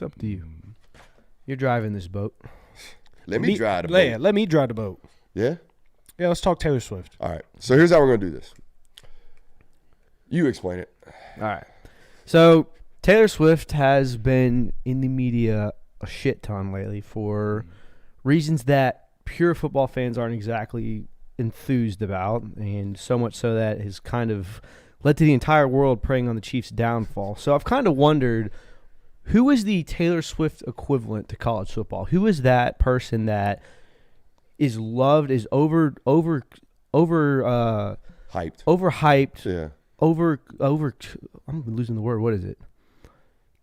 It's up to you. You're driving this boat. Let me drive the boat. Yeah, let me drive the boat. Yeah? Yeah, let's talk Taylor Swift. All right. So here's how we're going to do this. You explain it. All right. So Taylor Swift has been in the media a shit ton lately for reasons that pure football fans aren't exactly enthused about, and so much so that has kind of led to the entire world preying on the Chiefs' downfall. So I've kind of wondered, who is the Taylor Swift equivalent to college football? Who is that person that is loved, is overhyped, Yeah. I'm losing the word. What is it?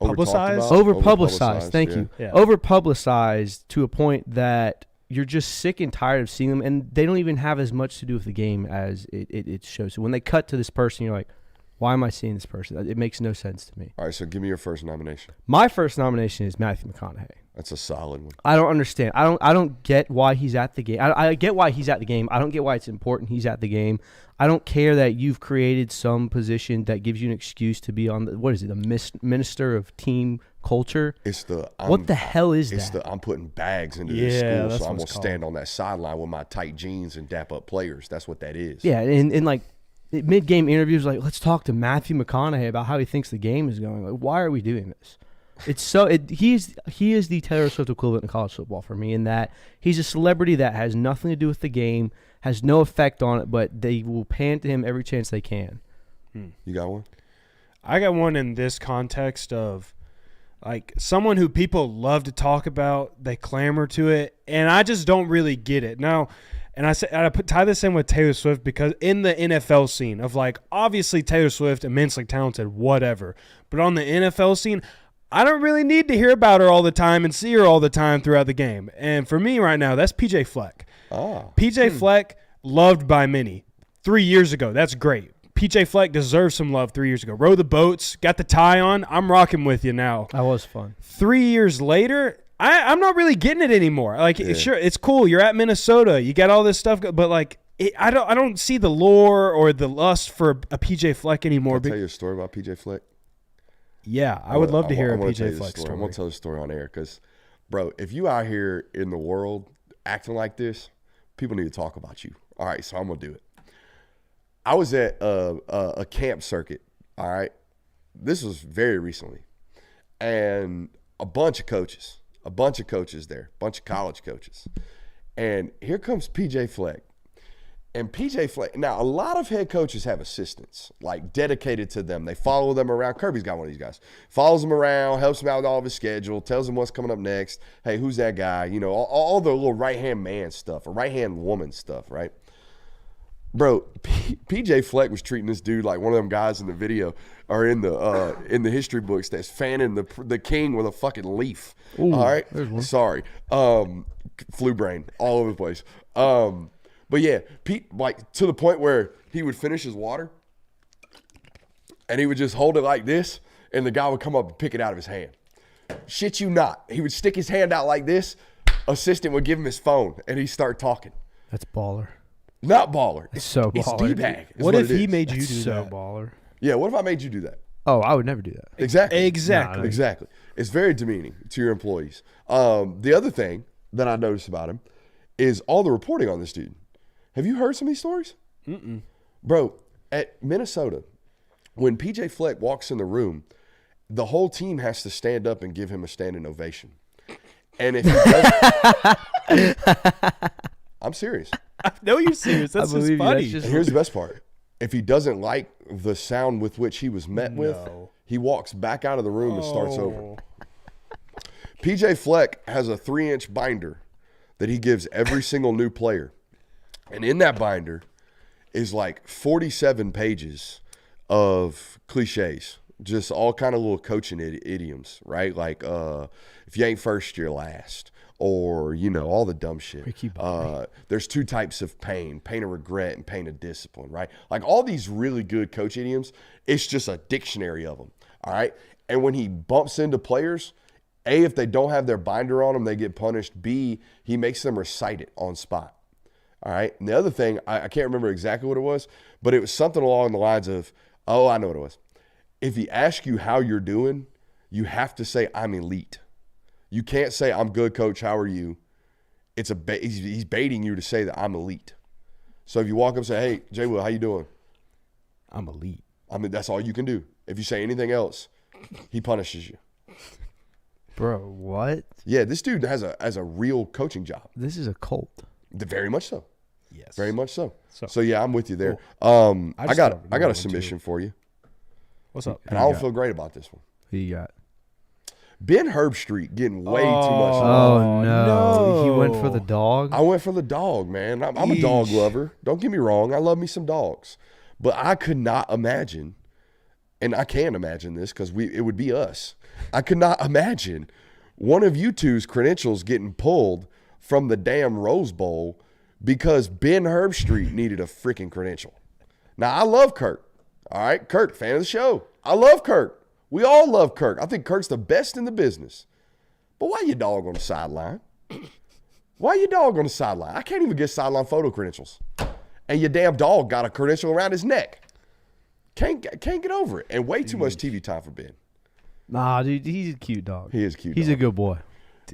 Publicized? Over-publicized. Thank you. Yeah. Over-publicized to a point that you're just sick and tired of seeing them, and they don't even have as much to do with the game as it shows. So when they cut to this person, you're like, why am I seeing this person? It makes no sense to me. All right, so give me your first nomination. My first nomination is Matthew McConaughey. That's a solid one. I don't understand. I don't get why he's at the game. I get why he's at the game. I don't get why it's important he's at the game. I don't care that you've created some position that gives you an excuse to be on the, what is it, the minister of team culture? It's the what the hell is it's that? I'm putting bags into this school, that's so I'm what gonna it's stand on that sideline with my tight jeans and dap up players. That's what that is. Yeah, and like mid-game interviews, like, let's talk to Matthew McConaughey about how he thinks the game is going. Like, why are we doing this? It's so he is the Taylor Swift equivalent in college football for me, in that he's a celebrity that has nothing to do with the game, has no effect on it, but they will pan to him every chance they can. You got one? I got one in this context of like someone who people love to talk about, they clamor to it, and I just don't really get it. Now, and tie this in with Taylor Swift because in the NFL scene of like, obviously Taylor Swift, immensely talented, whatever, but on the NFL scene, I don't really need to hear about her all the time and see her all the time throughout the game. And for me right now, that's PJ Fleck. PJ Fleck, loved by many. 3 years ago, that's great. PJ Fleck deserves some love 3 years ago. Row the boats, got the tie on. I'm rocking with you now. That was fun. 3 years later, I'm not really getting it anymore. Like, sure, it's cool. You're at Minnesota. You got all this stuff, but like, I don't see the lore or the lust for a PJ Fleck anymore. Can I tell you a story about PJ Fleck? Yeah, I would love to hear a PJ Fleck story. story. I'm going to tell the story on air because, bro, if you out here in the world acting like this, people need to talk about you. All right, so I'm going to do it. I was at a camp circuit, all right? This was very recently. And a bunch of coaches there, a bunch of college coaches. And here comes PJ Fleck. And PJ Fleck, now a lot of head coaches have assistants, like dedicated to them. They follow them around. Kirby's got one of these guys. Follows them around, helps him out with all of his schedule, tells him what's coming up next. Hey, who's that guy? You know, all the little right-hand man stuff or right-hand woman stuff, right? Bro, PJ Fleck was treating this dude like one of them guys in the video or in the history books that's fanning the king with a fucking leaf. Ooh, all right? there's one. Sorry. Flu brain all over the place. But yeah, Pete, like to the point where he would finish his water and he would just hold it like this and the guy would come up and pick it out of his hand. Shit you not. He would stick his hand out like this. Assistant would give him his phone and he'd start talking. That's baller. Not baller. It's so baller. It's D-bag. What if he made you That's do so that? baller. Yeah, what if I made you do that? Oh, I would never do that. Exactly. Exactly. Exactly. It's very demeaning to your employees. The other thing that I noticed about him is all the reporting on this dude. Have you heard some of these stories? Mm-mm. Bro, at Minnesota, when PJ Fleck walks in the room, the whole team has to stand up and give him a standing ovation. And if he doesn't, I'm serious. I know you're serious. That's just funny. And here's the best part. If he doesn't like the sound with which he was met with, he walks back out of the room and starts over. PJ Fleck has a 3-inch binder that he gives every single new player. And in that binder is like 47 pages of cliches, just all kind of little coaching idioms, right? Like if you ain't first, you're last. Or, you know, all the dumb shit. There's 2 types of pain of regret and pain of discipline, right? Like all these really good coach idioms, it's just a dictionary of them, all right? And when he bumps into players, A, if they don't have their binder on them, they get punished. B, he makes them recite it on spot, all right? And the other thing, I can't remember exactly what it was, but it was something along the lines of, oh, I know what it was. If he asks you how you're doing, you have to say, I'm elite. You can't say, I'm good, coach. How are you? It's he's baiting you to say that I'm elite. So if you walk up and say, hey, Jay Will, how you doing? I'm elite. I mean, that's all you can do. If you say anything else, he punishes you. Bro, what? Yeah, this dude has a real coaching job. This is a cult. Very much so. Yes. Very much so. So- So yeah, I'm with you there. Cool. I got a submission for you. What's up? And I don't feel great about this one. Who you got? Ben Herbstreit getting way too much Oh, love. no. He went for no. the dog? I went for the dog, man. I'm a dog Yeesh. lover. Don't get me wrong. I love me some dogs. But I could not imagine, and I can't imagine this because it would be us. I could not imagine one of you two's credentials getting pulled from the damn Rose Bowl because Ben Herbstreit needed a freaking credential. Now, I love Kirk. All right, Kirk, fan of the show. I love Kirk. We all love Kirk. I think Kirk's the best in the business. But why you dog on the sideline? Why you dog on the sideline? I can't even get sideline photo credentials. And your damn dog got a credential around his neck. Can't get over it. And way too much TV time for Ben. Nah, dude, he's a cute dog. He is cute. He's dog. a good boy.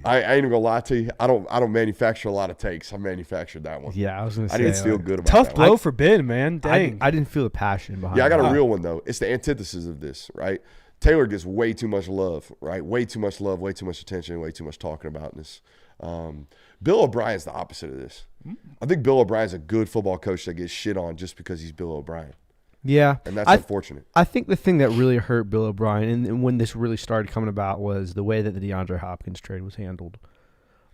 I ain't even gonna lie to you. I don't manufacture a lot of takes. I manufactured that one. Yeah, I was going to say. I didn't feel like, good about Tough that blow one. for Ben, man. Dang. I didn't feel the passion behind Yeah, I got it. a real one though. It's the antithesis of this, right? Taylor gets way too much love, right? Way too much love, way too much attention, way too much talking about this. Bill O'Brien's the opposite of this. I think Bill O'Brien's a good football coach that gets shit on just because he's Bill O'Brien. Yeah. And that's I unfortunate. I think the thing that really hurt Bill O'Brien, and when this really started coming about, was the way that the DeAndre Hopkins trade was handled.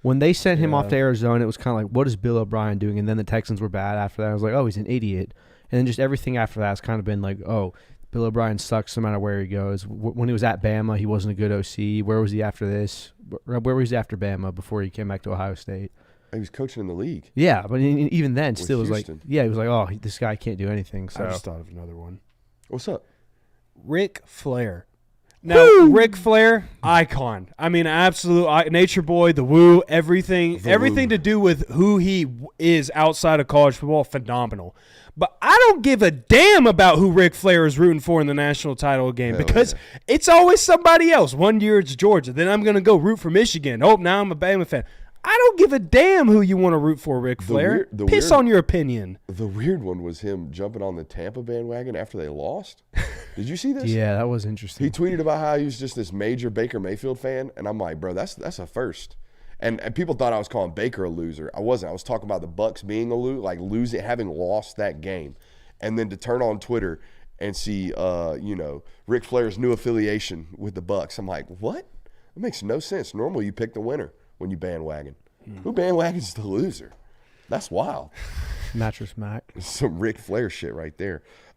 When they sent him off to Arizona, it was kind of like, what is Bill O'Brien doing? And then the Texans were bad after that. I was like, oh, he's an idiot. And then just everything after that has kind of been like, oh, Bill O'Brien sucks no matter where he goes. When he was at Bama, he wasn't a good OC. Where was he after this? Where was he after Bama before he came back to Ohio State? He was coaching in the league. Yeah, but even then, With still was like, Houston. yeah, he was like, oh, this guy can't do anything. So I just thought of another one. What's up? Ric Flair. Now, Ric Flair, icon. I mean, absolute nature boy, the woo, everything woo. to do with who he is outside of college football, phenomenal. But I don't give a damn about who Ric Flair is rooting for in the national title game because it's always somebody else. One year it's Georgia. Then I'm going to go root for Michigan. Oh, now I'm a Bama fan. I don't give a damn who you want to root for, Ric Flair. Piss on your opinion. The weird one was him jumping on the Tampa bandwagon after they lost. Did you see this? yeah, that was interesting. He tweeted about how he was just this major Baker Mayfield fan, and I'm like, bro, that's a first. And people thought I was calling Baker a loser. I wasn't. I was talking about the Bucs being a loser, like losing, having lost that game, and then to turn on Twitter and see, Ric Flair's new affiliation with the Bucs. I'm like, what? It makes no sense. Normally, you pick the winner when you bandwagon. Who bandwagons the loser? That's wild. Mattress Mac. Some Ric Flair shit right there.